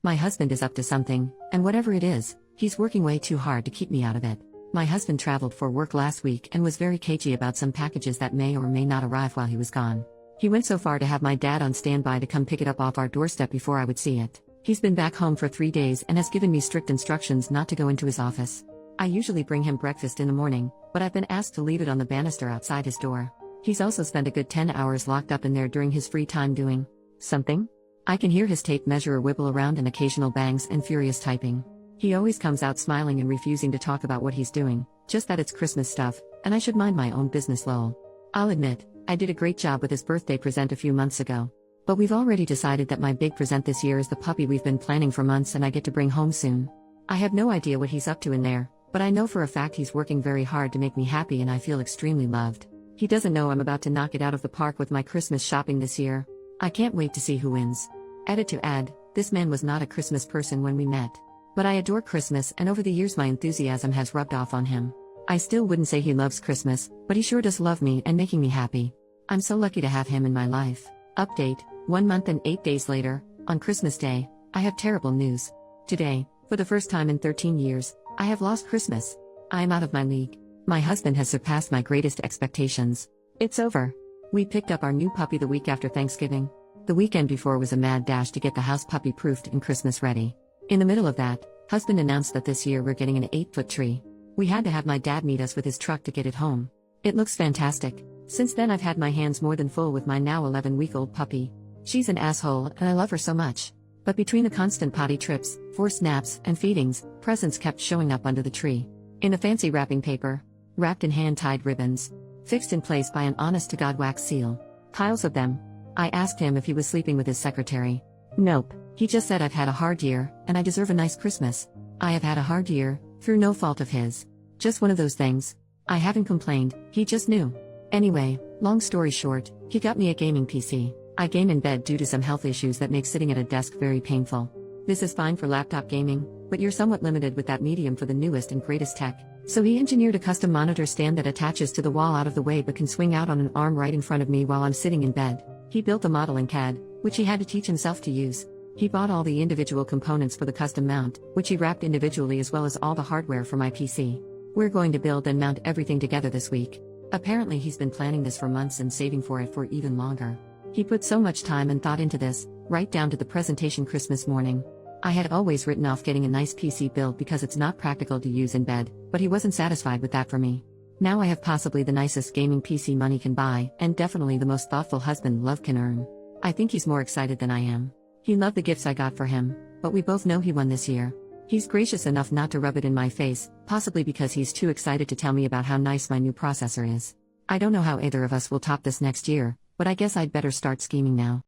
My husband is up to something, and whatever it is, he's working way too hard to keep me out of it. My husband traveled for work last week and was very cagey about some packages that may or may not arrive while he was gone. He went so far to have my dad on standby to come pick it up off our doorstep before I would see it. He's been back home for 3 days and has given me strict instructions not to go into his office. I usually bring him breakfast in the morning, but I've been asked to leave it on the banister outside his door. He's also spent a good 10 hours locked up in there during his free time doing something. I can hear his tape measure wibble around and occasional bangs and furious typing. He always comes out smiling and refusing to talk about what he's doing, just that it's Christmas stuff, and I should mind my own business lol. I'll admit, I did a great job with his birthday present a few months ago. But we've already decided that my big present this year is the puppy we've been planning for months and I get to bring home soon. I have no idea what he's up to in there, but I know for a fact he's working very hard to make me happy and I feel extremely loved. He doesn't know I'm about to knock it out of the park with my Christmas shopping this year. I can't wait to see who wins. Edit to add, this man was not a Christmas person when we met. But I adore Christmas and over the years my enthusiasm has rubbed off on him. I still wouldn't say he loves Christmas, but he sure does love me and making me happy. I'm so lucky to have him in my life. Update, 1 month and 8 days later, on Christmas Day, I have terrible news. Today, for the first time in 13 years, I have lost Christmas. I am out of my league. My husband has surpassed my greatest expectations. It's over. We picked up our new puppy the week after Thanksgiving. The weekend before was a mad dash to get the house puppy proofed and Christmas ready. In the middle of that, husband announced that this year we're getting an 8-foot tree. We had to have my dad meet us with his truck to get it home. It looks fantastic. Since then I've had my hands more than full with my now 11-week-old puppy. She's an asshole and I love her so much. But between the constant potty trips, forced naps, and feedings, presents kept showing up under the tree. In a fancy wrapping paper. Wrapped in hand-tied ribbons. Fixed in place by an honest-to-God wax seal. Piles of them. I asked him if he was sleeping with his secretary. Nope. He just said I've had a hard year, and I deserve a nice Christmas. I have had a hard year, through no fault of his. Just one of those things. I haven't complained, he just knew. Anyway, long story short, he got me a gaming PC. I game in bed due to some health issues that make sitting at a desk very painful. This is fine for laptop gaming, but you're somewhat limited with that medium for the newest and greatest tech. So he engineered a custom monitor stand that attaches to the wall out of the way but can swing out on an arm right in front of me while I'm sitting in bed. He built the model in CAD, which he had to teach himself to use. He bought all the individual components for the custom mount, which he wrapped individually as well as all the hardware for my PC. We're going to build and mount everything together this week. Apparently he's been planning this for months and saving for it for even longer. He put so much time and thought into this, right down to the presentation Christmas morning. I had always written off getting a nice PC build because it's not practical to use in bed, but he wasn't satisfied with that for me. Now I have possibly the nicest gaming PC money can buy, and definitely the most thoughtful husband love can earn. I think he's more excited than I am. He loved the gifts I got for him, but we both know he won this year. He's gracious enough not to rub it in my face, possibly because he's too excited to tell me about how nice my new processor is. I don't know how either of us will top this next year, but I guess I'd better start scheming now.